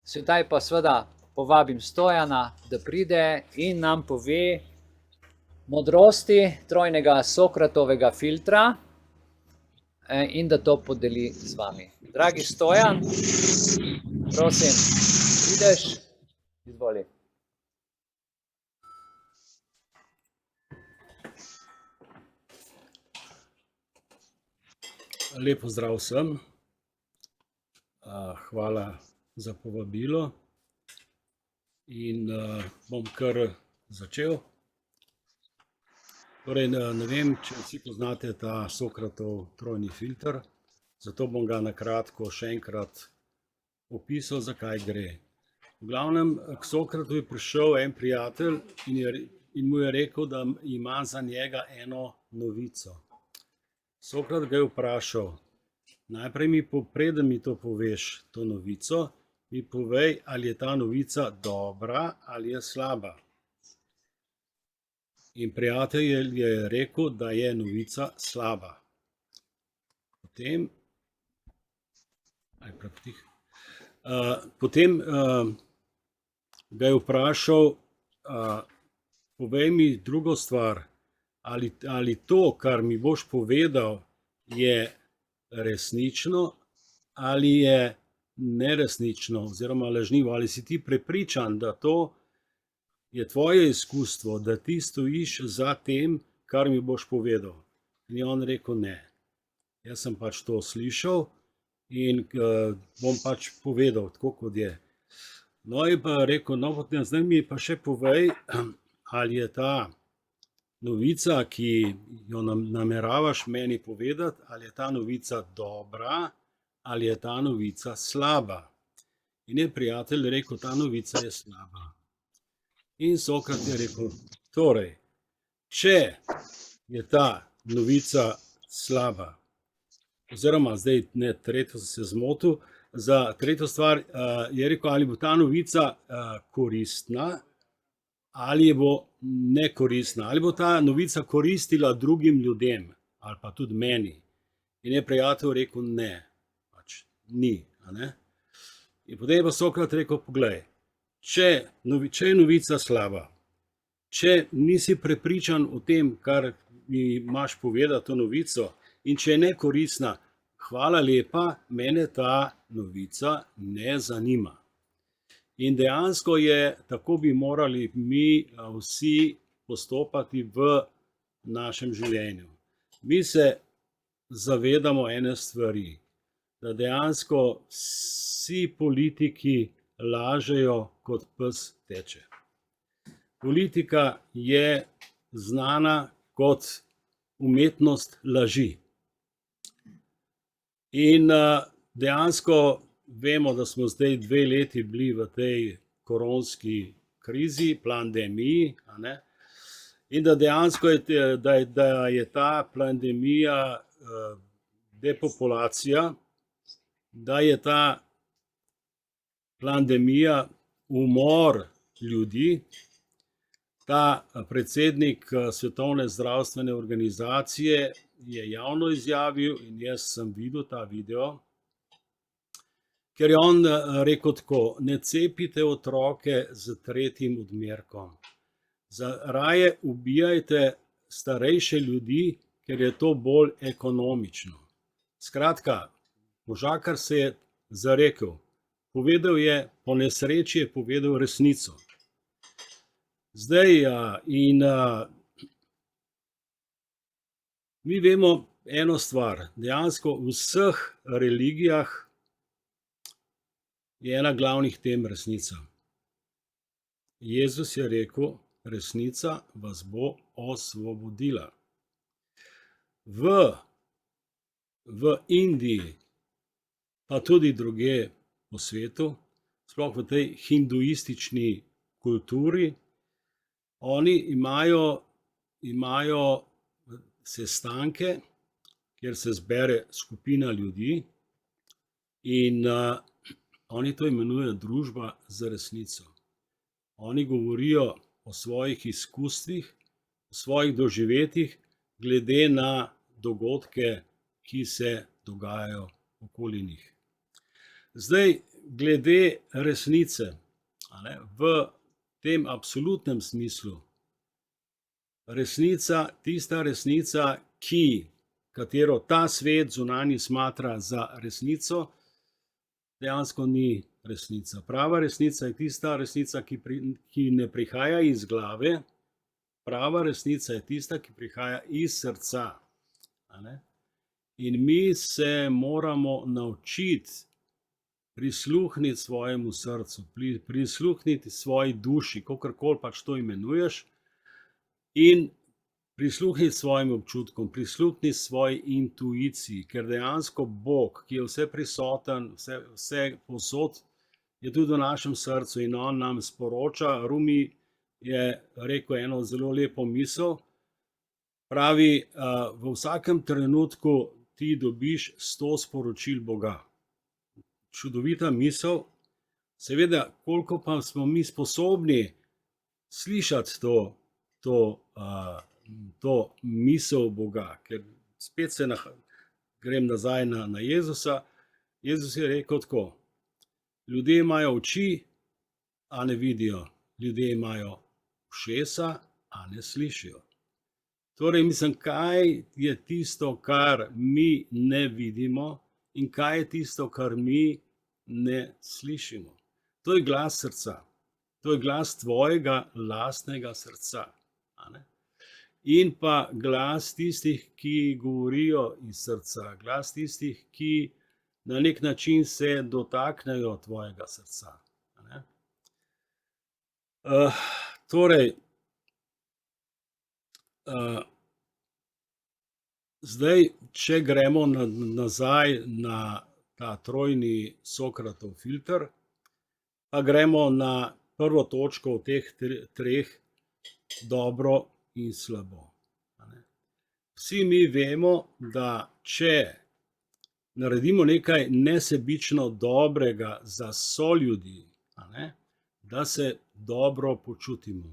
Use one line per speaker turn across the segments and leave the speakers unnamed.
Sedaj pa seveda povabim Stojana, da pride in nam pove modrosti trojnega Sokratovega filtra in da to podeli z vami. Dragi Stojan, prosim, prideš, izvoli.
Lep pozdrav vsem. Hvala za povabilo in bom kar začel. Torej, ne vem, če vsi poznate ta Sokratov trojni filter, zato bom ga na kratko še enkrat opisal, zakaj gre. V glavnem, k Sokratu je prišel en prijatelj in mu je rekel, da ima za njega eno novico. Sokrat ga je vprašal, najprej preden mi to poveš, to novico, mi povej, ali je ta novica dobra ali je slaba. In prijatelj je rekel, da je novica slaba. Potem ga je vprašal, povej mi drugo stvar, ali to, kar mi boš povedal, je resnično ali je neresnično oziroma lažnivo, ali si ti prepričan, da to je tvoje izkustvo, da ti stojiš za tem, kar mi boš povedal. In je on rekel ne. Jaz sem pač to slišal in bom pač povedal, tako kot je. No, je pa rekel, no, potem zdaj mi pa še povej, ali je ta novica, ki jo nameravaš meni povedati, ali je ta novica dobra ali je ta novica slaba. In je prijatelj rekel, ta novica je slaba. In Sokrat je rekel, torej, če je ta novica slaba, oziroma zdaj ne, tretjo sem se zmotil, za tretjo stvar je rekel, ali bo ta novica koristna, ali bo nekoristna, ali bo ta novica koristila drugim ljudem, ali pa tudi meni. In je prijatelj rekel, ne, pač ni. In potem je pa Sokrat rekel, poglej, če je novica slaba, če nisi prepričan o tem, kar mi imaš povedati, to novico, in če je nekoristna, hvala lepa, mene ta novica ne zanima. In dejansko je, tako bi morali mi vsi postopati v našem življenju. Mi se zavedamo ene stvari, da dejansko vsi politiki lažejo kot pes teče. Politika je znana kot umetnost laži. In dejansko vemo, da smo zdaj 2 leti bili v tej koronski krizi, pandemiji, in da dejansko je ta pandemija depopulacija, da je ta pandemija umor ljudi. Ta predsednik Svetovne zdravstvene organizacije je javno izjavil in jaz sem videl ta video, ker je on rekel tako, ne cepite otroke z 3. odmerkom. Raje ubijajte starejše ljudi, ker je to bolj ekonomično. Skratka, možakar se je zarekel, povedal je, po nesreči je povedal resnico. Zdaj, mi vemo eno stvar, dejansko v vseh religijah je ena glavnih tem resnica. Jezus je rekel, resnica vas bo osvobodila. V Indiji, pa tudi drugje po svetu, sploh v tej hinduistični kulturi, oni imajo sestanke, kjer se zbere skupina ljudi in oni to imenujejo družba z resnico. Oni govorijo o svojih izkustvih, o svojih doživetjih, glede na dogodke, ki se dogajajo okoli njih. Zdaj, glede resnice, v tem absolutnem smislu, resnica, tista resnica, katero ta svet zunanji smatra za resnico, dejansko ni resnica. Prava resnica je tista resnica, ki ne prihaja iz glave, prava resnica je tista, ki prihaja iz srca. In mi se moramo naučiti prisluhniti svojemu srcu, prisluhniti svoji duši, kakorkoli pač to imenuješ, in prisluhniti svojim občutkom, prisluhniti svoji intuiciji, ker dejansko Bog, ki je vse prisoten, vse povsod, je tudi v našem srcu in on nam sporoča. Rumi je rekel eno zelo lepo misel, pravi, v vsakem trenutku ti dobiš 100 sporočil Boga. Čudovita misel, seveda, koliko pa smo mi sposobni slišati to misel Boga, ker spet grem nazaj na Jezusa. Jezus je rekel tako: ljudje imajo oči, a ne vidijo, ljudje imajo ušesa, a ne slišijo. Torej, mislim, kaj je tisto, kar mi ne vidimo, in kaj je tisto, kar mi ne slišimo. To je glas srca, to je glas tvojega lastnega srca. In pa glas tistih, ki govorijo iz srca, glas tistih, ki na nek način se dotaknejo tvojega srca. Torej, zdaj, če gremo nazaj na ta trojni Sokratov filter, pa gremo na prvo točko v teh treh, dobro in slabo. Vsi mi vemo, da če naredimo nekaj nesebično dobrega za soljudi, da se dobro počutimo.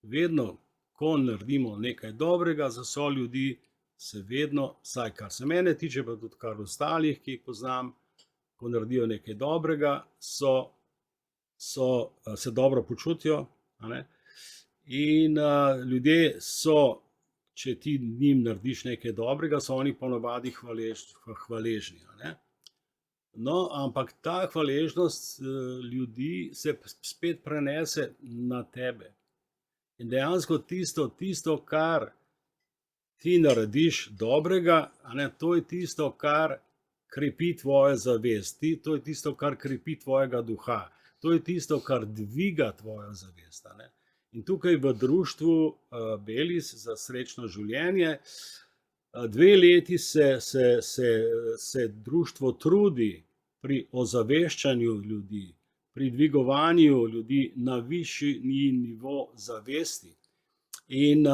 Vedno, ko naredimo nekaj dobrega za soljudi, se vedno, vsaj kar se mene tiče, pa tudi kar ostalih, ki jih poznam, ko naredijo nekaj dobrega, se dobro počutijo. In ljudje so, če ti njim narediš nekaj dobrega, so oni ponavadi hvaležni. No, ampak ta hvaležnost ljudi se spet prenese na tebe. In dejansko tisto, kar ti narediš dobrega, to je tisto, kar krepi tvojo zavest, to je tisto, kar krepi tvojega duha, to je tisto, kar dviga tvojo zavest. In tukaj v društvu Belis za srečno življenje 2 leti se društvo trudi pri ozaveščanju ljudi, pri dvigovanju ljudi na višji nivo zavesti. In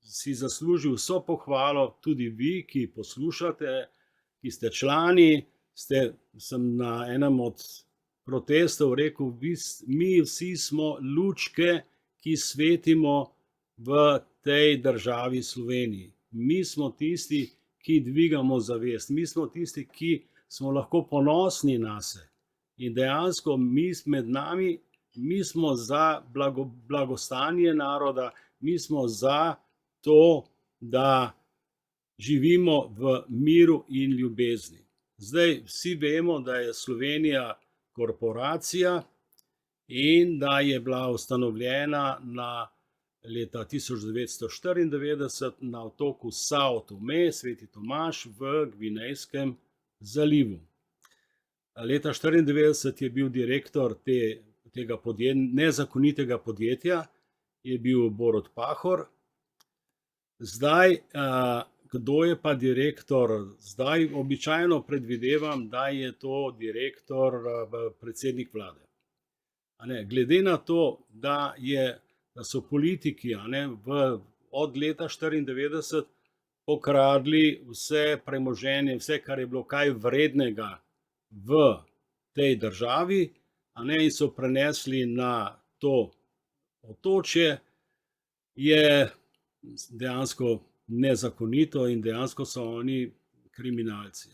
si zaslužil vso pohvalo, tudi vi, ki poslušate, ki ste člani, sem na enem od protestov rekel, mi vsi smo lučke, ki svetimo v tej državi Sloveniji. Mi smo tisti, ki dvigamo zavest, mi smo tisti, ki smo lahko ponosni nase. In dejansko med nami, mi smo za blagostanje naroda, mi smo za to, da živimo v miru in ljubezni. Zdaj vsi vemo, da je Slovenija korporacija in da je bila ustanovljena leta 1994 na otoku Sao Tome, Sveti Tomaž v Gvinejskem zalivu. Leta 1994 je bil direktor tega nezakonitega podjetja, je bil Borut Pahor. Zdaj, kdo je pa direktor? Zdaj običajno predvidevam, da je to direktor predsednik vlade. Glede na to, da so politiki od leta 1994 pokradli vse premoženje, vse, kar je bilo kaj vrednega v tej državi, in so prenesli na to otočje, je dejansko nezakonito in dejansko so oni kriminalci.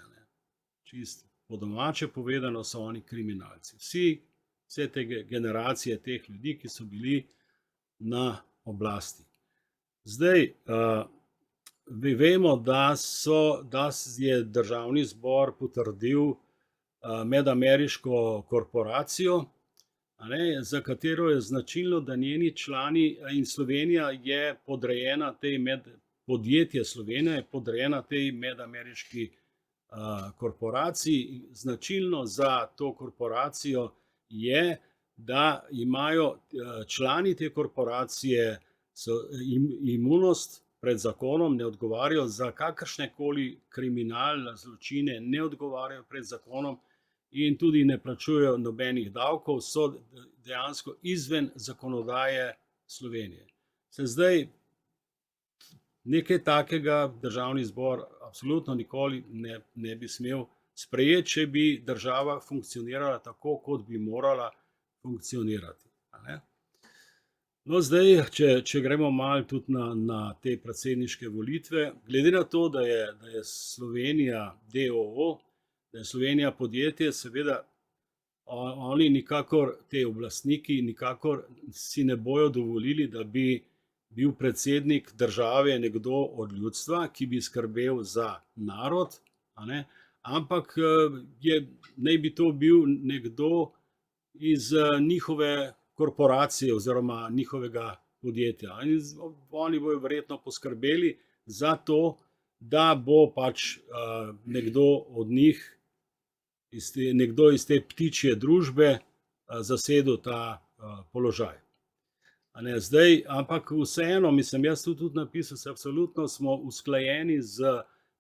po domače povedano, so oni kriminalci. Vse te generacije teh ljudi, ki so bili na oblasti. Zdaj, vemo, da je državni zbor potrdil medameriško korporacijo, za katero je značilno, da njeni člani in Slovenija je podrejena podjetje Slovenija je podrejena tej medameriški korporaciji. Značilno za to korporacijo je, da imajo člani te korporacije imunost pred zakonom, ne odgovarjajo za kakršnekoli kriminalne zločine, ne odgovarjajo pred zakonom in tudi ne plačujejo nobenih davkov, so dejansko izven zakonodaje Slovenije. Zdaj, nekaj takega državni zbor absolutno nikoli ne bi smel sprejeti, če bi država funkcionirala tako, kot bi morala funkcionirati. No, zdaj, če gremo malo tudi na te predsedniške volitve, glede na to, da je Slovenija d.o.o., da je Slovenija podjetje, seveda oni nikakor, te oblastniki nikakor si ne bojo dovolili, da bi bil predsednik države nekdo od ljudstva, ki bi skrbel za narod, ampak naj bi to bil nekdo iz njihove korporacije oziroma njihovega podjetja. In oni bojo verjetno poskrbeli za to, da bo pač nekdo od njih, nekdo iz te ptičje družbe zasedel ta položaj. Zdaj, ampak vseeno, mislim, jaz tudi napisal, se absolutno smo usklajeni z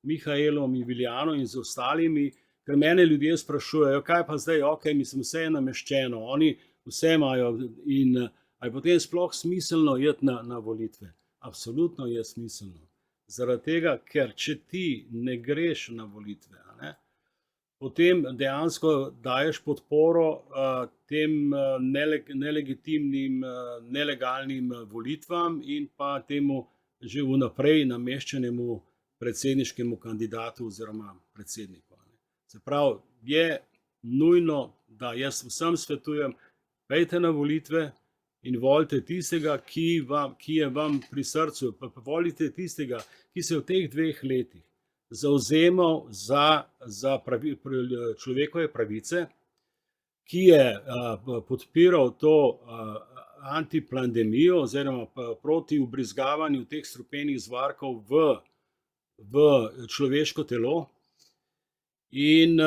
Mihaelom in Viljanom in z ostalimi, ker mene ljudje sprašujejo, kaj pa zdaj, mislim, vse je nameščeno, oni vse imajo in ali potem sploh smiselno iti na volitve. Absolutno je smiselno. Zaradi tega, ker če ti ne greš na volitve, potem dejansko daješ podporo tem nelegitimnim, nelegalnim volitvam in pa temu že vnaprej nameščenemu predsedniškemu kandidatu oziroma predsedniku. Se pravi, je nujno, da jaz vsem svetujem, pojdite na volitve in volite tistega, ki je vam pri srcu, pa volite tistega, ki se v teh 2 letih zavzemal za človekove pravice, ki je podpiral to antiplandemijo oziroma proti vbrizgavanju teh strupenih zvarkov v človeško telo. In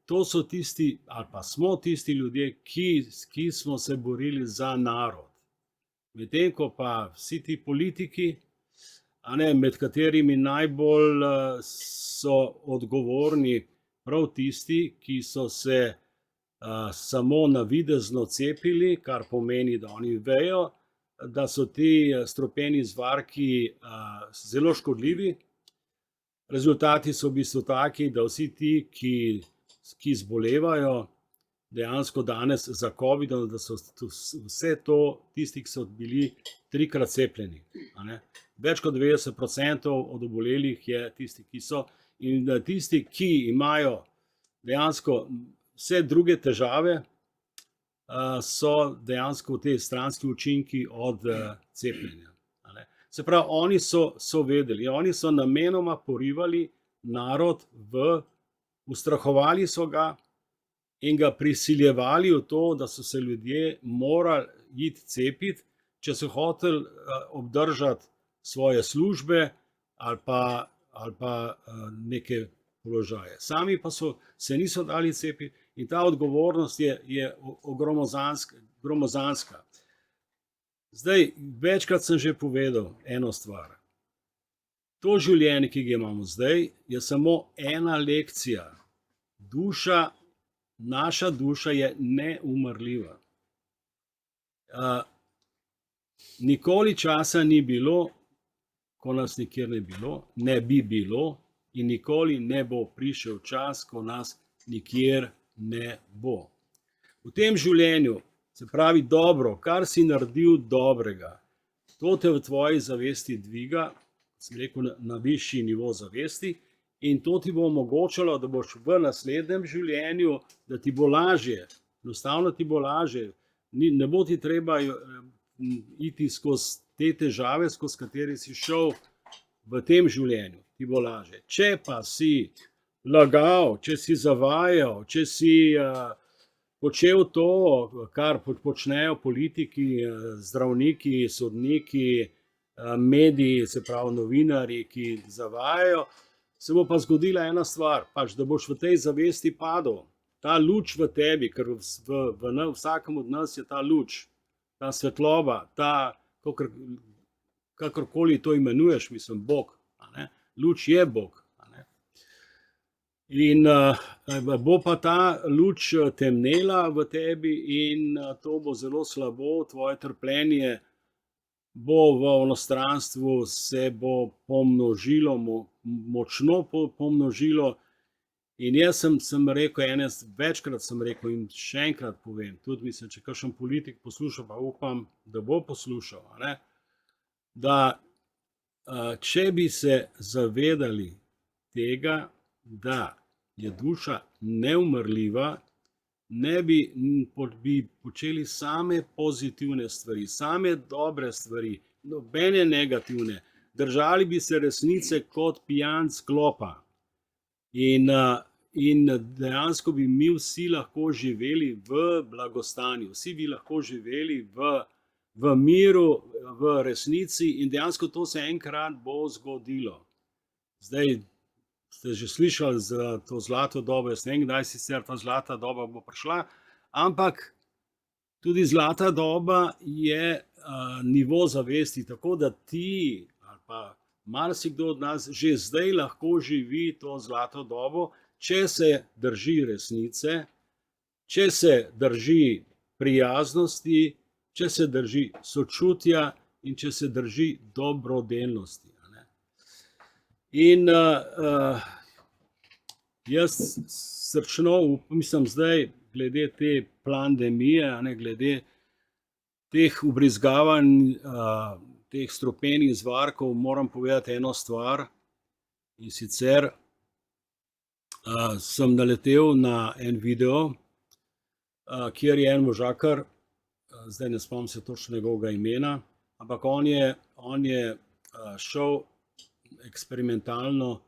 to so tisti, ali pa smo tisti ljudje, ki smo se borili za narod. Medtem ko pa vsi ti politiki, med katerimi najbolj so odgovorni prav tisti, ki so se samo navidezno cepili, kar pomeni, da oni vejo, da so ti strupeni zvarki zelo škodljivi. Rezultati so v bistvu taki, da vsi ti, ki zbolevajo dejansko danes za COVID-om, da so vse to tisti, ki so bili 3-krat cepljeni. Več kot 90% od obolelih je tisti, ki so, in tisti, ki imajo dejansko vse druge težave, so dejansko te stranski učinki od cepljenja. Se pravi, oni so vedeli, oni so namenoma porivali narod ustrahovali so ga in ga prisiljevali v to, da so se ljudje morali iti cepiti, če so hoteli obdržati svoje službe ali pa neke položaje. Sami pa se niso dali cepiti in ta odgovornost je gromozanska. Zdaj, večkrat sem že povedal eno stvar. To življenje, ki ga imamo zdaj, je samo ena lekcija. Naša duša je neumrljiva. Nikoli časa ni bilo, ko nas nikjer ne bi bilo in nikoli ne bo prišel čas, ko nas nikjer ne bo. V tem življenju, se pravi dobro, kar si naredil dobrega, to te v tvoji zavesti dviga, sem rekel, na višji nivo zavesti in to ti bo omogočalo, da boš v naslednjem življenju, da ti bo lažje, enostavno ti bo lažje. Ne bo ti treba iti skozi te težave, skozi katere si šel v tem življenju, ti bo lažje. Če pa si lagal, če si zavajal, če si počel to, kar počnejo politiki, zdravniki, sodniki, mediji, se pravi novinarji, ki zavajajo, se bo pa zgodila ena stvar, pač, da boš v tej zavesti padel. Ta luč v tebi, ker v vsakem od nas je ta luč, ta svetloba, ta, kakorkoli to imenuješ, mislim, Bog. Luč je Bog. In bo pa ta luč temnela v tebi in to bo zelo slabo, tvoje trpljenje bo v onostranstvu se bo pomnožilo, močno pomnožilo. In jaz sem rekel, večkrat sem rekel in še enkrat povem, tudi mislim, če kakšen politik posluša, pa upam, da bo poslušal, da če bi se zavedali tega, da je duša neumrljiva, ne bi počeli same pozitivne stvari, same dobre stvari, nobene negativne. Držali bi se resnice kot pijan sklopa. In dejansko bi mi vsi lahko živeli v blagostanju, vsi bi lahko živeli v miru, v resnici in dejansko to se enkrat bo zgodilo. Zdaj ste že slišali za to zlato dobo, jaz ne vem, kdaj sicer ta zlata doba bo prišla, ampak tudi zlata doba je nivo zavesti, tako da ti ali pa marsikdo od nas že zdaj lahko živi to zlato dobo, če se drži resnice, če se drži prijaznosti, če se drži sočutja in če se drži dobrodelnosti. In jaz srčno mislim zdaj, glede te pandemije, glede teh ubrizgavanj, teh strupenih zvarkov, moram povedati eno stvar. In sicer sem naletel na en video, kjer je en možakar, zdaj ne spomnim se točno njegovega imena, ampak on je šel eksperimentalno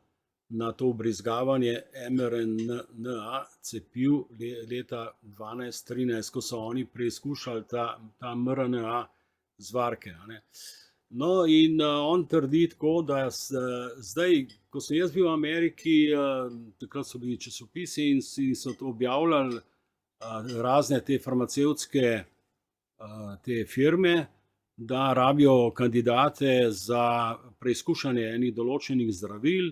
na to ubrizgavanje mRNA cepiv leta 2012-2013, ko so oni preizkušali ta mRNA zvarke. No, in on trdi tako, da zdaj, ko sem jaz bil v Ameriki, takrat so bili časopisi in so to objavljali razne te farmacevtske te firme, da rabijo kandidate za preizkušanje enih določenih zdravil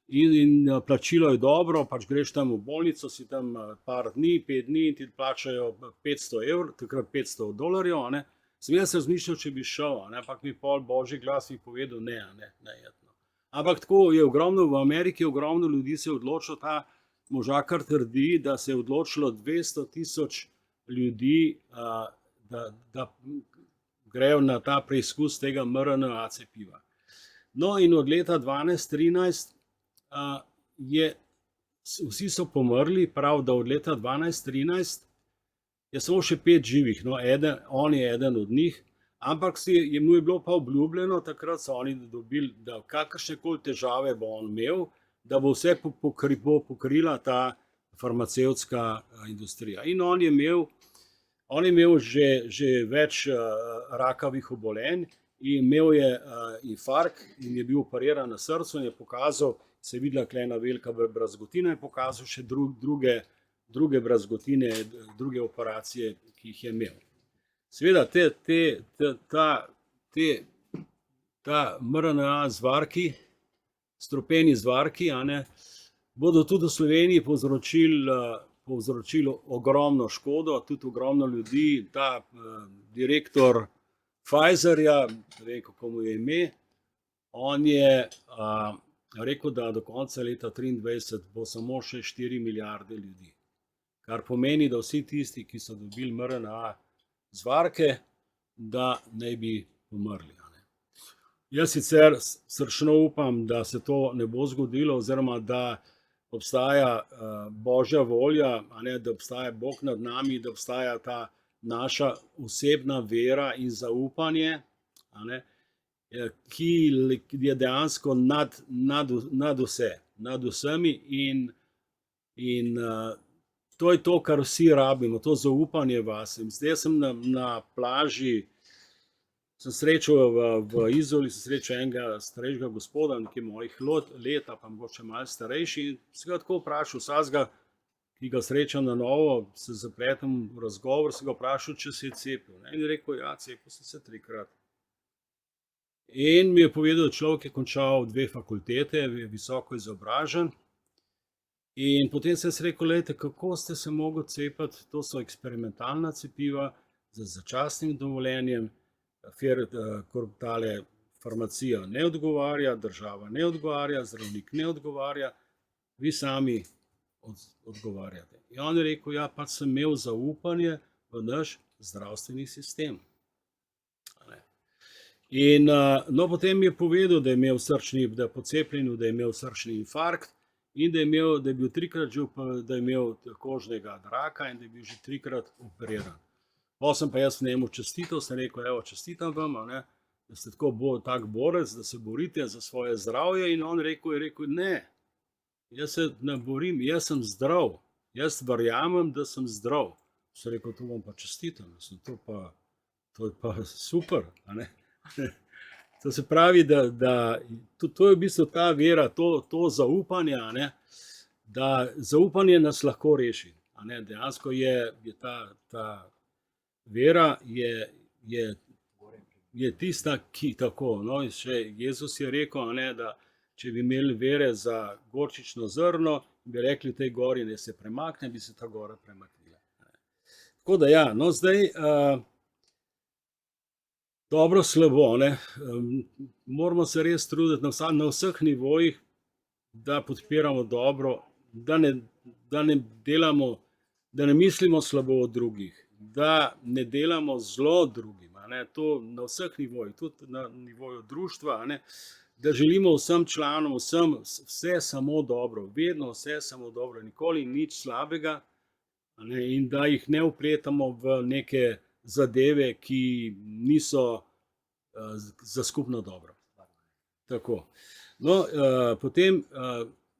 in plačilo je dobro, pač greš tam v bolnico, si tam par dni, 5 dni in ti plačajo 500 evrov, takrat $500. Sem jaz razmišljal, če bi šel, ampak mi pol božji glas mi povedal, ne. Ampak tako je v Ameriki ogromno ljudi se je odločilo, ta možakar trdi, da se je odločilo 200,000 ljudi, da grejo na ta preizkus tega mRNA cepiva. No, in od leta 2012-2013 vsi so pomrli, prav, da od leta 2012-2013 je samo še 5 živih, no, on je eden od njih, ampak mu je bilo pa obljubljeno, takrat so oni dobili, da kakršnekoli težave bo on imel, da bo vse pokrila ta farmacevtska industrija. In on je imel že več rakavih obolenj, imel je infarkt in je bil operiran na srcu in je pokazal, se je videla ena velika brazgotina in pokazal še druge brazgotine, druge operacije, ki jih je imel. Seveda ta mRNA zvarki, strupeni zvarki, bodo tudi v Sloveniji povzročilo ogromno škodo, tudi ogromno ljudi. Ta direktor Pfizerja, ne vem, kako mu je ime, on je rekel, da do konca leta 2023 bo samo še 4 milijarde ljudi. Kar pomeni, da vsi tisti, ki so dobili mRNA zvarke, da ne bi umrli. Jaz sicer srčno upam, da se to ne bo zgodilo, oziroma da obstaja božja volja, a ne, da obstaja Bog nad nami, da obstaja ta naša osebna vera in zaupanje, a ne, ki je dejansko nad vse, nad vsemi in to je to, kar vsi rabimo, to zaupanje vase. Zdaj sem na plaži, sem srečal v Izoli, sem srečal enega starejšega gospoda, nekaj mojih let, pa mogoče malo starejši, in sem ga tako vprašal, vsakega, ki ga srečam na novo, se zapletem v razgovor, sem ga vprašal, če se je cepil. In je rekel, ja, cepil sem se 3-krat. In mi je povedal, da človek je končal 2 fakultete, je visoko izobražen. In potem sem se rekel, lejte, kako ste se mogli cepiti, to so eksperimentalna cepiva z začasnim dovoljenjem, tale farmacija ne odgovarja, država ne odgovarja, zdravnik ne odgovarja, vi sami odgovarjate. In on je rekel, ja, pač sem imel zaupanje v naš zdravstveni sistem. In no, potem mi je povedal, da je imel da je po cepljenju, da je imel srčni infarkt in da je bil 3-krat že, da je imel kožnega raka in da je bil že 3-krat operiran. Potem sem pa jaz njemu čestital, sem rekel, evo, čestitam vam, ne, da ste tak borec, da se borite za svoje zdravje, in on je rekel, ne, jaz se ne borim, jaz sem zdrav, jaz verjamem, da sem zdrav. Sem rekel, to vam pa čestitam, to je pa super, a ne. To se pravi, da to je v bistvu ta vera, to zaupanje, a ne, da zaupanje nas lahko reši, a ne, dejansko je ta vera je tista, ki tako, no, in še Jezus je rekel, a ne, da če bi imeli vere za gorčično zrno, bi rekli tej gori, da se premakne, bi se ta gora premaknila. Tako da ja, no, zdaj dobro, slabo, ne, moramo se res truditi na vseh nivojih, da podpiramo dobro, da ne delamo, da ne mislimo slabo od drugih, da ne delamo zlo drugim, a ne, to na vseh nivojih, tudi na nivoju društva, a ne, da želimo vsem članom, vse samo dobro, vedno vse samo dobro, nikoli nič slabega, a ne, in da jih ne vpletamo v neke zadeve, ki niso za skupno dobro. Tako. No, potem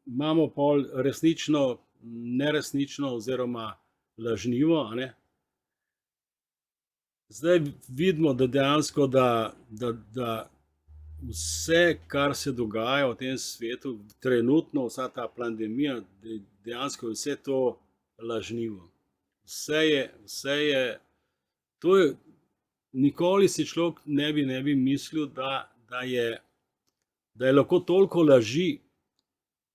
imamo pol resnično, neresnično oziroma lažnivo, a ne. Zdaj vidimo, da dejansko, da vse, kar se dogaja v tem svetu, trenutno vsa ta pandemija, dejansko je vse to lažnivo. Vse je, to je, nikoli si človek ne bi mislil, da je lahko toliko laži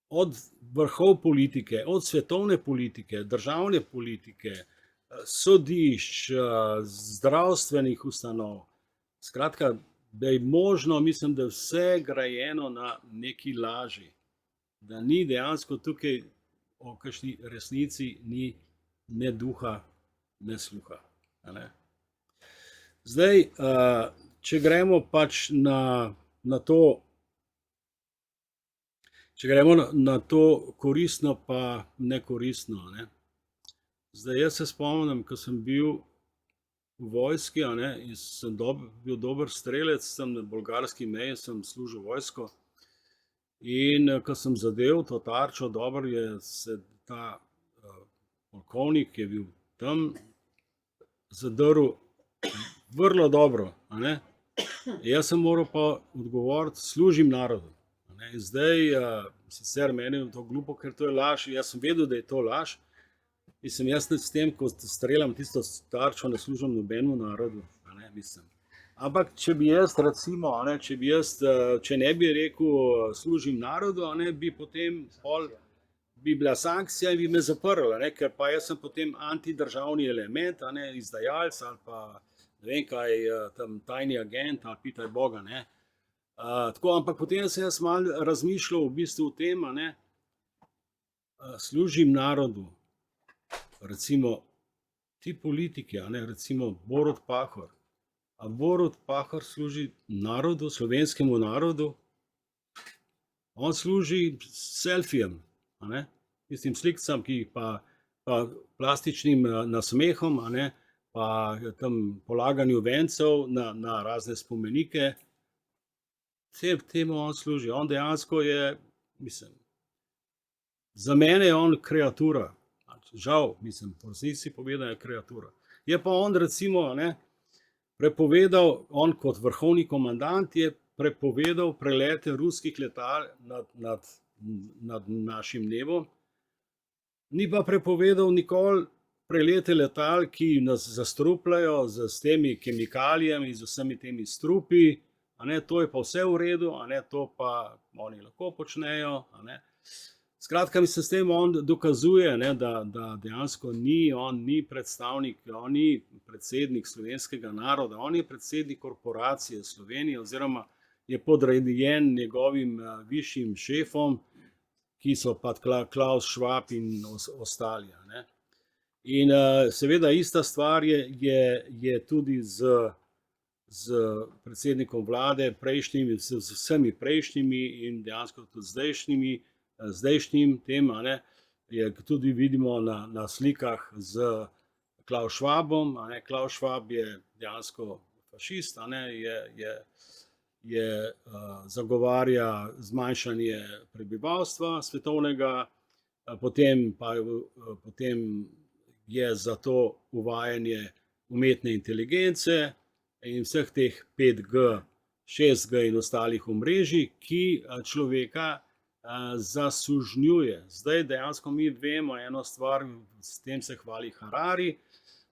od vrhov politike, od svetovne politike, državne politike, sodišč, zdravstvenih ustanov. Skratka, da je možno, mislim, da vse grajeno na neki laži, da ni dejansko tukaj o kakšni resnici, ni ne duha, ne sluha. Zdaj, če gremo pač na to, če gremo na to koristno pa nekoristno, ne. Zdaj, jaz se spomnim, ko sem bil v vojski, a ne, in sem bil dober strelec, sem na bolgarski meji, sem služil vojsko, in ko sem zadev to tarčo, dobro je se ta polkovnik, ki je bil tam, zadrl vrlo dobro, a ne. Jaz sem moral pa odgovoriti, služim narodu. In zdaj, sicer meni je to glupo, ker to je laž, jaz sem vedel, da je to laž, in sem jaz s tem, ko streljam tisto tarčo, ne služim nobenemu narodu, a ne, mislim. Ampak, če bi jaz recimo, a ne, če ne bi rekel, služim narodu, a ne, bi potem bi bila sankcija in bi me zaprla, ne, ker pa jaz sem potem antidržavni element, a ne, izdajalec ali pa ne vem kaj, tam tajni agent ali pitaj Boga, ne. Tako, ampak potem sem jaz malo razmišljal v bistvu o tem, a ne, služim narodu, recimo ti politiki, a ne, recimo Borut Pahor Borut Pahor služi narodu, slovenskemu narodu, on služi selfijem, a ne, tistim slikicam, ki pa plastičnim nasmehom, a ne, pa tam polaganju vencev na razne spomenike. Temu on služi, on dejansko je, mislim, za mene je on kreatura, žal, mislim, po resnici povedano je kreatura. Je pa on recimo, a ne, prepovedal, on kot vrhovni komandant je prepovedal prelete ruskih letal nad našim nebom, ni pa prepovedal nikoli prelete letal, ki nas zastrupljajo s temi kemikalijami, z vsemi temi strupi, a ne, to je pa vse v redu, a ne, to pa oni lahko počnejo, a ne. Skratka, mislim, s tem on dokazuje, ne, da dejansko on ni predstavnik, on ni predsednik slovenskega naroda, on je predsednik korporacije Slovenije oziroma je podrejen njegovim višjim šefom, ki so pa Klaus Schwab in ostali. Ne. In seveda ista stvar je tudi z predsednikom vlade, prejšnjimi, z vsemi prejšnjimi in dejansko tudi zdajšnjim tem, a ne, je tudi vidimo na slikah z Klaus Schwabom, a ne, Klaus Schwab je dejansko fašist, a ne, zagovarja zmanjšanje prebivalstva svetovnega, potem je za to uvajanje umetne inteligence in vseh teh 5G, 6G in ostalih omrežij, ki človeka zasužnjuje. Zdaj dejansko mi vemo eno stvar, s tem se hvali Harari,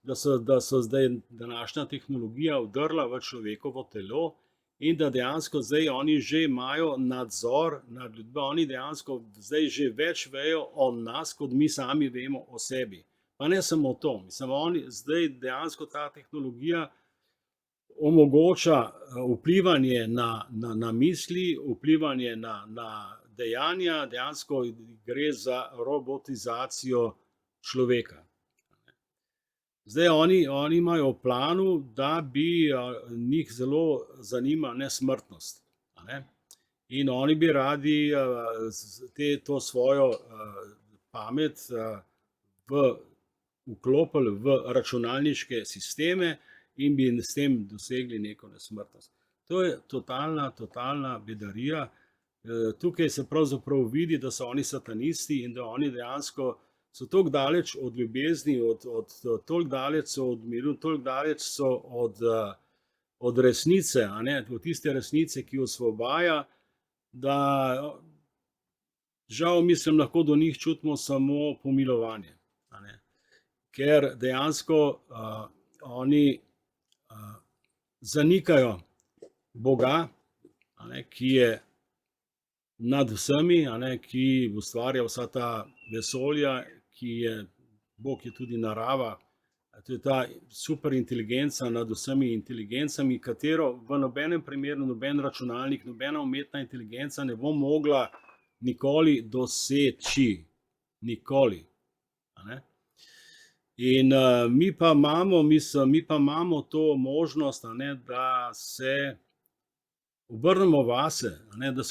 da so zdaj današnja tehnologija vdrla v človekovo telo in da dejansko zdaj oni že imajo nadzor nad ljudmi, oni dejansko zdaj že več vejo o nas, kot mi sami vemo o sebi. Pa ne samo to, mislim, oni zdaj dejansko ta tehnologija omogoča vplivanje na misli, vplivanje na dejanja, dejansko gre za robotizacijo človeka. Zdaj oni imajo v planu, da bi njih zelo zanima nesmrtnost. Ne? In oni bi radi to svojo pamet vklopili v računalniške sisteme in bi s tem dosegli neko nesmrtnost. To je totalna bedarija. Tukaj se pravzaprav vidi, da so oni satanisti in da oni dejansko so toliko daleč od ljubezni, toliko daleč so od miru, toliko daleč so od resnice, a ne, od tiste resnice, ki osvobaja, da žal, mislim, lahko do njih čutimo samo pomilovanje. A ne. Ker dejansko oni zanikajo Boga, a ne, ki je nad vsemi, a ne, ki ustvarja vsa ta vesolja, Bog je tudi narava, to je ta superinteligenca nad vsemi inteligencami, katero v nobenem primeru, noben računalnik, nobena umetna inteligenca ne bo mogla nikoli doseči. Nikoli. A ne? In mi pa imamo to možnost, a ne, da se obrnemo vase, a ne, da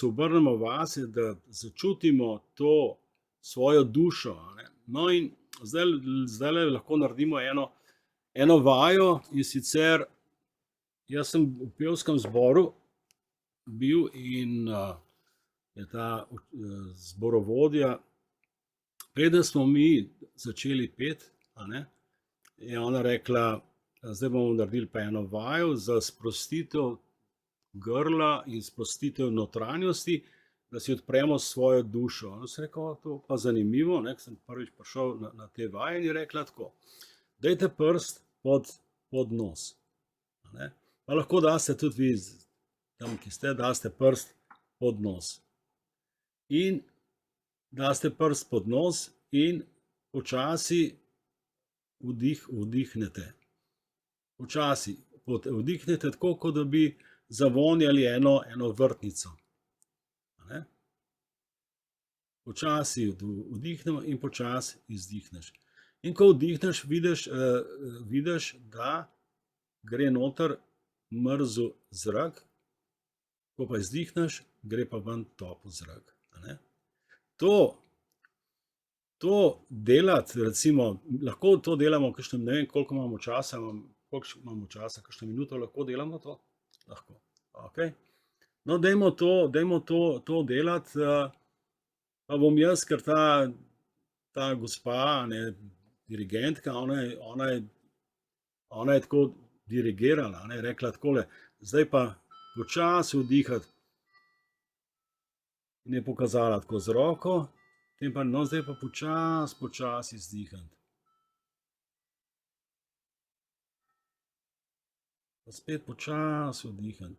začutimo to svojo dušo. A ne. No in zdaj lahko naredimo eno vajo, in sicer jaz sem v pevskem zboru bil in je ta zborovodja, preden smo mi začeli peti, a ne, je ona rekla, zdaj bomo naredili pa eno vajo za sprostitev grla in sprostitev notranjosti, da si odpremo svojo dušo. Ona se je rekla, to pa zanimivo, ne, sem prvič prišel na te vaje in je rekla tako, dajte prst pod nos. Ne. Pa lahko daste tudi vi, tam, ki ste, daste prst pod nos. In daste prst pod nos in počasi vdihnete. Počasi vdihnete, tako kot da bi zavonjali eno vrtnico. Ne? Počasi vdihnemo in počasi izdihneš. In ko vdihneš, vidiš, da gre noter mrzel zrak, ko pa izdihneš, gre pa ven topel zrak. A ne? To delati, recimo, lahko to delamo, kakšnem, ne vem, koliko imamo časa, kakšno minuto lahko delamo to? Lahko. Okay. No, dajmo to delati, pa bom jaz, ker ta gospa, ne, dirigentka, ona je tako dirigirala, ne, rekla takole, zdaj pa počasi vdihati. In je pokazala tako z roko, no, zdaj pa počasi izdihati. Pa spet počasi vdihati.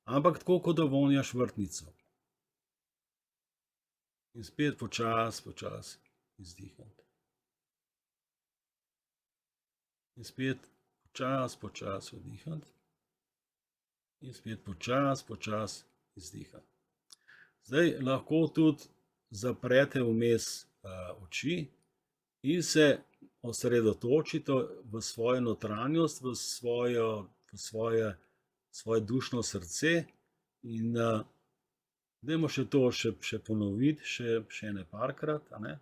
Ampak tako, kot da vonjaš vrtnico. In spet počasi izdihati. In spet počasi vdihati. In spet počasi izdihati. Zdaj lahko tudi zaprete vmes oči in se osredotočite v svojo notranjost, v svoje dušno srce in dajmo še to še ponoviti, še ene parkrat, a ne?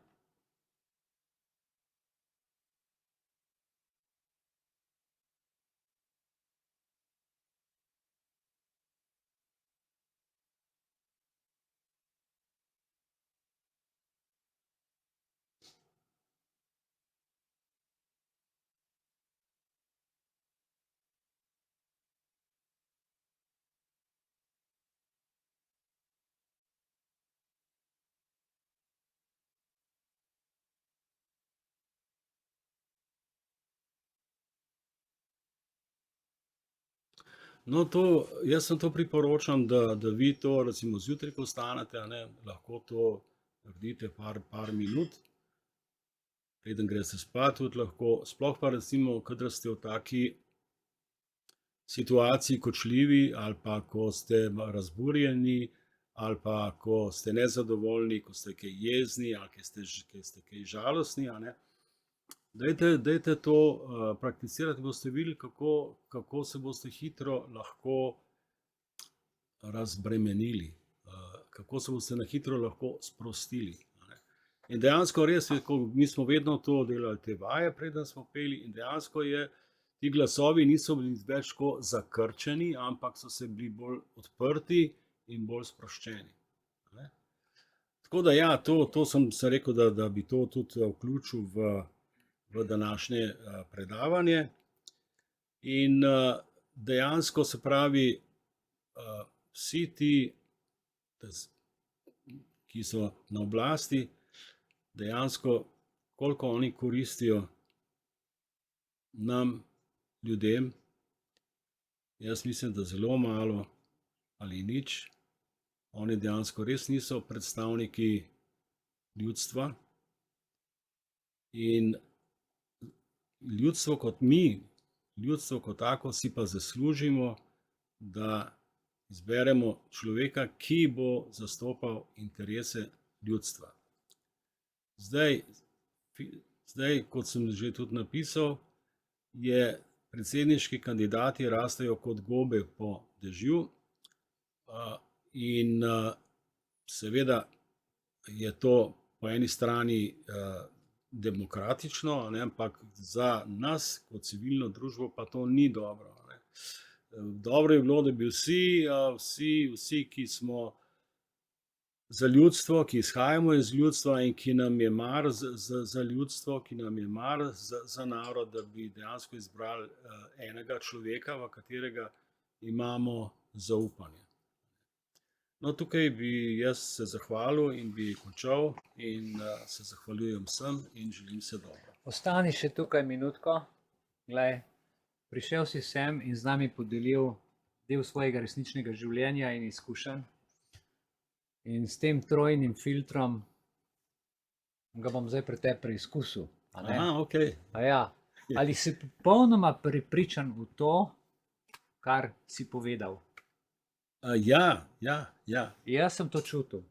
No, jaz sem to priporočam, da vi to, recimo zjutraj, ko vstanete, lahko to naredite par minut, preden greste spat, tudi lahko, sploh pa recimo, kadar ste v taki situaciji kočljivi ali pa ko ste razburjeni ali pa ko ste nezadovoljni, ko ste kaj jezni ali ko ste kaj žalostni, dajte to prakticirati, boste videli, kako se boste hitro lahko razbremenili, kako se boste na hitro lahko sprostili. In dejansko res, mi smo vedno to delali, te vaje, preden smo peli, in dejansko ti glasovi niso bili več tako zakrčeni, ampak so se bili bolj odprti in bolj sproščeni. Tako da ja, to sem rekel, da bi to tudi vključil v današnje predavanje. In dejansko se pravi, vsi ti, ki so na oblasti, dejansko, koliko oni koristijo nam, ljudem, jaz mislim, da zelo malo ali nič. Oni dejansko res niso predstavniki ljudstva. In ljudstvo kot mi, ljudstvo kot tako si pa zaslužimo, da izberemo človeka, ki bo zastopal interese ljudstva. Zdaj, kot sem že tudi napisal, predsedniški kandidati rastejo kot gobe po dežju in seveda je to po eni strani demokratično, ampak za nas kot civilno družbo pa to ni dobro. Dobro je bilo, da bi vsi, ki smo za ljudstvo, ki izhajamo iz ljudstva in ki nam je mar za ljudstvo, ki nam je mar za narod, da bi dejansko izbrali enega človeka, v katerega imamo zaupanje. No, tukaj bi jaz se zahvalil in bi končal in se zahvaljujem vsem in želim se dobro.
Ostani še tukaj minutko. Glej, prišel si sem in z nami podelil del svojega resničnega življenja in izkušenj. In s tem trojnim filtrom ga bom zdaj pri tebi preizkusil.
Ok.
Ali si popolnoma prepričan v to, kar si povedal?
Ja.
Jaz sem to čutil,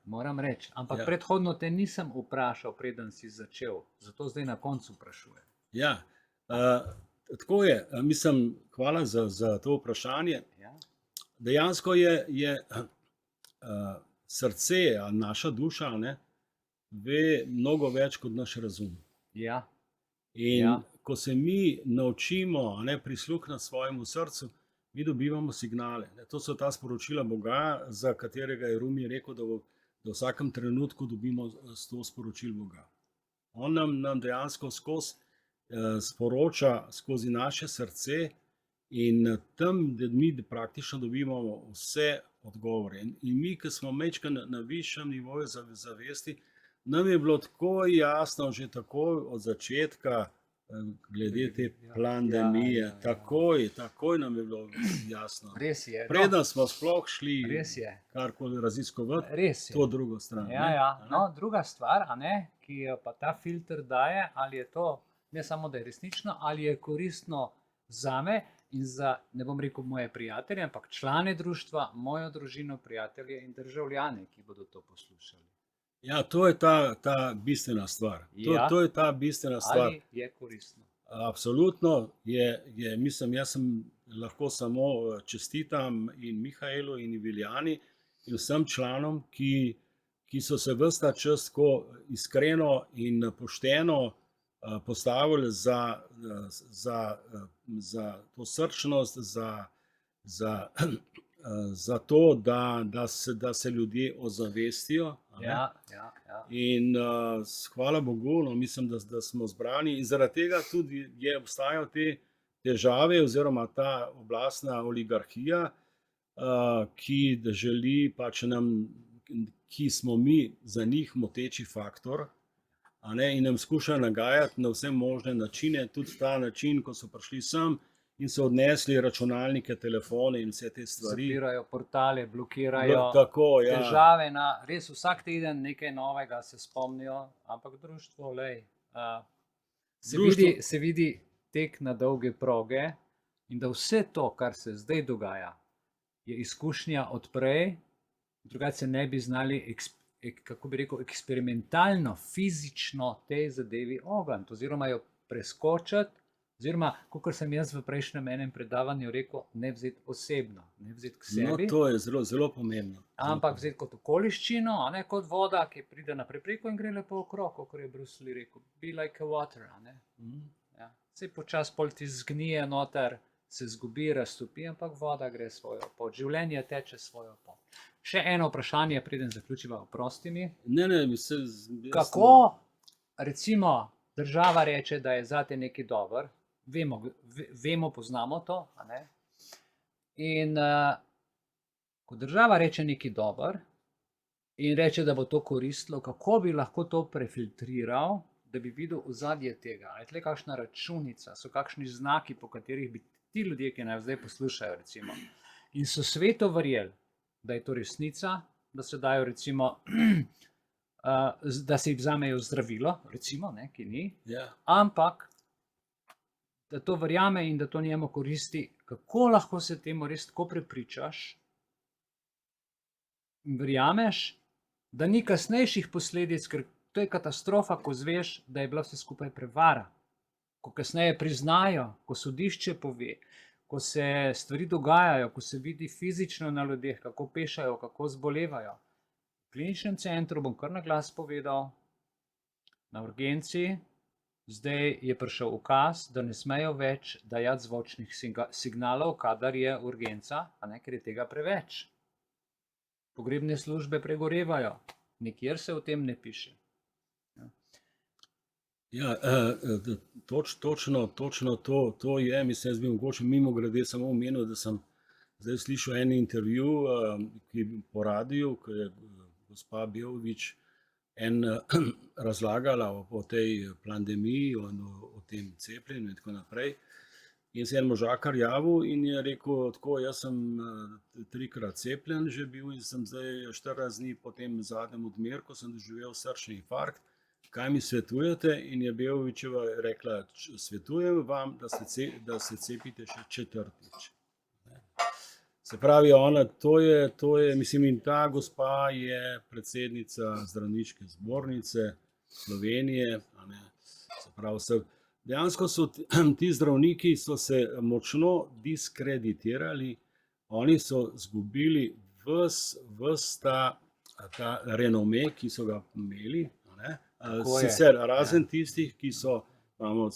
moram reči. Ampak predhodno te nisem vprašal, preden si začel. Zato zdaj na koncu vprašujem.
Ja, Tako je, mislim, hvala za to vprašanje.
Ja,
Dejansko je srce, ali naša duša, ne, ve mnogo več kot naš razum.
ja,
In
Ja.
ko se mi naučimo, a ne, prisluhniti svojemu srcu, mi dobivamo signale. Ne. To so ta sporočila Boga, za katerega je Rumi rekel, da v vsakem trenutku dobimo 100 sporočil Boga. On nam dejansko skozi sporoča skozi naše srce in tam, da mi praktično dobimo vse odgovore. In mi, ki smo majčkeno na višjem nivoju zavesti, nam je bilo tako jasno že takoj od začetka, glede te pandemije, takoj nam je bilo jasno.
res je.
Preden smo sploh šli
Res je.
karkoli raziskovati,
Res je.
to drugo stran.
Ja,
ne.
ja. No, druga stvar, a ne, ki jo pa ta filter daje, ali je to ne samo, da je resnično, ali je koristno zame in za, ne bom rekel moje prijatelje, ampak člane društva, mojo družino, prijatelje in državljane, ki bodo to poslušali.
Ja, to je ta bistvena stvar.
Ja.
To je ta bistvena stvar.
Ali je koristno?
Absolutno je, mislim, jaz sem lahko samo čestitam in Mihaelu in Viljani in vsem članom, ki so se ves ta čas tako iskreno in pošteno postavili za to srčnost, za to, da se ljudje ozavestijo. a ne.
Ja.
In hvala Bogu, no, mislim, da smo zbrani in zaradi tega tudi obstajajo te težave oziroma ta oblastna oligarhija, ki želi pač nam, ki smo mi za njih moteči faktor, a ne, in nam skuša nagajati na vse možne načine, tudi ta način, ko so prišli sem in so odnesli računalnike, telefone in vse te stvari.
Zapirajo portale, blokirajo.
Tako, ja.
Težave na res vsak teden nekaj novega se spomnijo, ampak društvo, lej, se vidi tek na dolge proge in da vse to, kar se zdaj dogaja, je izkušnja od prej, drugače se ne bi znali, kako bi rekel, eksperimentalno, fizično tej zadevi ogniti oziroma jo preskočiti, oziroma, kot sem jaz v prejšnjem enem predavanju rekel, ne vzeti osebno, ne vzeti k sebi.
No, to je zelo, zelo pomembno.
Ampak vzeti kot okoliščino, a ne kot voda, ki pride na prepreko in gre lepo okrog, kot je Bruce Lee rekel. Be like a water. A ne? Ja. Sej počasi pol ti zgnije noter, se zgubi, raztopi, ampak voda gre svojo pot. Življenje teče svojo pot. Še eno vprašanje, preden zaključiva, oprosti mi.
Ne,
Kako, recimo, država reče, da je zate nekaj dober, vemo, poznamo to, a ne? In ko država reče nekaj dober in reče, da bo to koristilo, kako bi lahko to prefiltriral, da bi videl ozadje tega? Je tle kakšna računica, so kakšni znaki, po katerih bi ti ljudje, ki nas zdaj poslušajo, recimo, in so sveto verjeli, da je to resnica, da se dajo, recimo, da se jim vzamejo zdravilo, recimo, ne, ki ni, ampak da to verjame in da to njemu koristi, kako lahko se temu res tako prepričaš in verjameš, da ni kasnejših posledic, ker to je katastrofa, ko zveš, da je bila vse skupaj prevara. Ko kasneje priznajo, ko sodišče pove, ko se stvari dogajajo, ko se vidi fizično na ljudeh, kako pešajo, kako zbolevajo. V kliničnem centru, bom kar na glas povedal, na urgenci, zdaj je prišel ukaz, da ne smejo več dajati zvočnih signalov, kadar je urgenca, a ne, ker je tega preveč. Pogrebne službe pregorevajo, nikjer se o tem ne piše.
Ja, točno to je, mislim, jaz bi mogoče mimogrede samo omenil, da sem zdaj slišal en intervju, ki je po radiju, ko je gospa Beović razlagala o tej pandemiji, o tem cepljenju in tako naprej. In se je en možakar javil in je rekel, tako, jaz sem 3-krat cepljen že bil in sem zdaj 14 dni po tem zadnjem odmerku sem doživel srčni infarkt. Kaj mi svetujete? In je Beovićeva rekla, svetujem vam, da se cepite še 4. Se pravi, ona, to je, mislim, in ta gospa je predsednica Zdravniške zbornice Slovenije, a ne, se pravi, dejansko so ti zdravniki so se močno diskreditirali, oni so izgubili ves ta renome, ki so ga imeli. Ne? Sicer razen tistih, ki so, imamo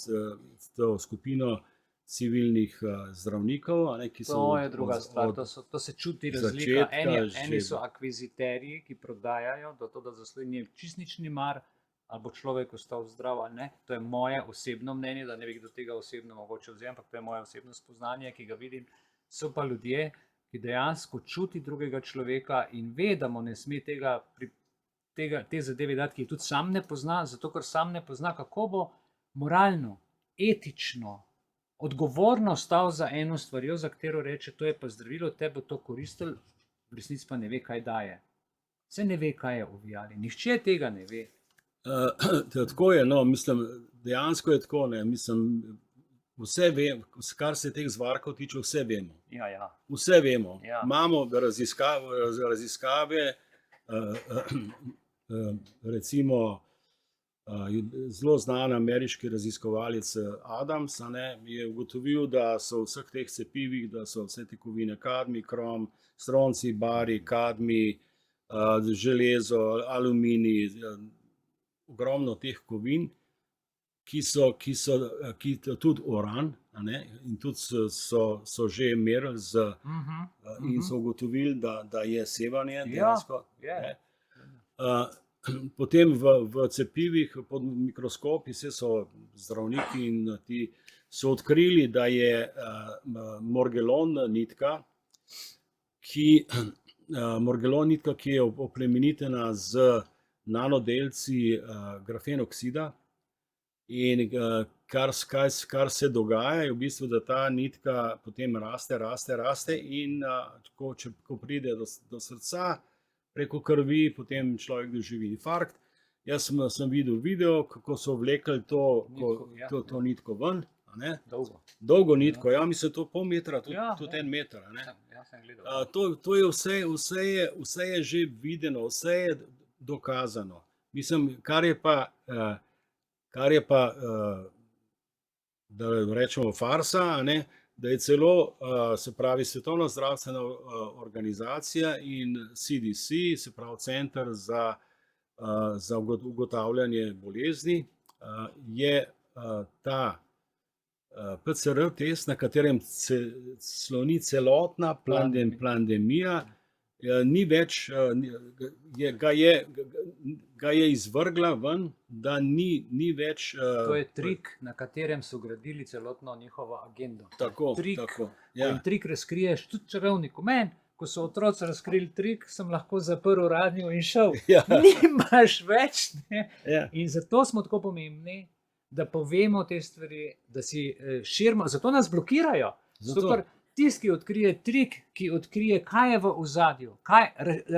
to skupino civilnih zdravnikov, ne, ki so
To je druga stvar, to se čuti razlika. Eni so akviziterji, ki prodajajo, da zaslužijo čist nič ni mar, ali bo človek ostal zdrav ali ne. To je moje osebno mnenje, da ne bi kdo tega osebno mogoče vzel, ampak to je moje osebno spoznanje, ki ga vidim. So pa ljudje, ki dejansko čuti drugega človeka in ve, da mu ne sme te zadeve dati, ki jih tudi sam ne pozna, zato ker sam ne pozna, kako bo moralno, etično, odgovorno stal za eno stvarjo, za katero reče, to je pa zdravilo, te bo to koristilo, v resnici pa ne ve, kaj daje. Vse ne ve, kaj je uvijali. Nihče tega ne ve.
Tako je, no, mislim, dejansko je tako, ne, mislim, vse vemo, kar se teh zvarkov tiče, vse vemo.
Ja.
Vse vemo.
Ja.
Imamo raziskave, recimo zelo znan ameriški raziskovalec Adams je ugotovil, da so v vseh teh cepivih, da so vse te kovine kadmij, krom, stronci, bari, kadmij, železo, aluminij, ogromno teh kovin, ki tudi uran, in tudi so že merili in so ugotovili, da je sevanje dejansko. Potem v cepivih pod mikroskopi so zdravniki in ti so odkrili, da je morgelon nitka, ki je oplemenitena z nanodelci grafenoksida. In kar se dogaja, je v bistvu, da ta nitka potem raste in ko pride do srca, preko krvi, potem človek doživi infarkt. Jaz sem videl video, kako so vlekli to nitko ven. Dolgo nitko, ja, mislim, to pol metra, tudi 1 meter. To je vse je že videno, vse je dokazano. Mislim, kar je pa, da rečemo, farsa, da je celo, se pravi, Svetovna zdravstvena organizacija in CDC, se pravi Center za ugotavljanje bolezni, je ta PCR test, na katerem sloni celotna pandemija, ni več, ga je izvrgla ven, da ni več.
To je trik, na katerem so gradili celotno njihovo agendo.
Tako.
In trik razkriješ tudi čarovniku. Meni, ko so otroci razkrili trik, sem lahko zaprl radio in šel. Nimaš več. In zato smo tako pomembni, da povemo te stvari, da si širimo. Zato nas blokirajo. Zato, ker tisti, ki odkrije trik, ki odkrije, kaj je v ozadju,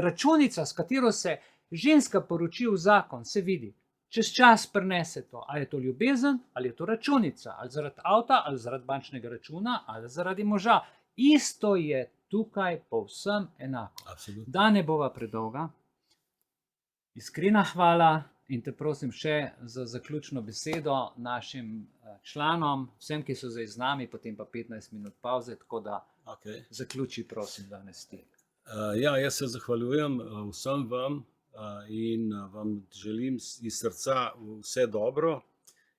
računica, s katero se ženska poroči v zakon, se vidi. Čez čas prenese to. Ali je to ljubezen, ali je to računica, ali zaradi avta, ali zaradi bančnega računa, ali zaradi moža. Isto je tukaj povsem enako.
Absolutno.
Da ne bova predolga. Iskrena hvala in te prosim še za zaključno besedo našim članom, vsem, ki so zdaj z nami, potem pa 15 minut pavze, tako da zaključi, prosim, danes ti.
Ja, jaz se zahvaljujem vsem vam in vam želim iz srca vse dobro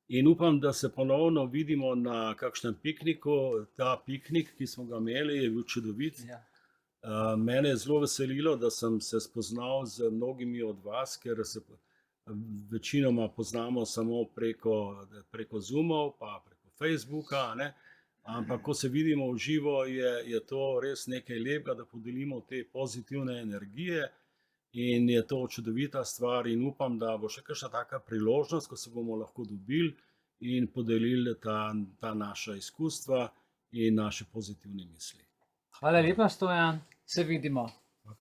in upam, da se ponovno vidimo na kakšnem pikniku. Ta piknik, ki smo ga imeli, je bil čudovit. Mene je zelo veselilo, da sem se spoznal z mnogimi od vas, ker se večinoma poznamo samo preko Zoomov, pa preko Facebooka, ampak ko se vidimo v živo, je to res nekaj lepega, da podelimo te pozitivne energije in je to čudovita stvar in upam, da bo še kakšna taka priložnost, ko se bomo lahko dobili in podelili ta naša izkustva in naše pozitivne misli.
Hvala lepa, Stojan, se vidimo.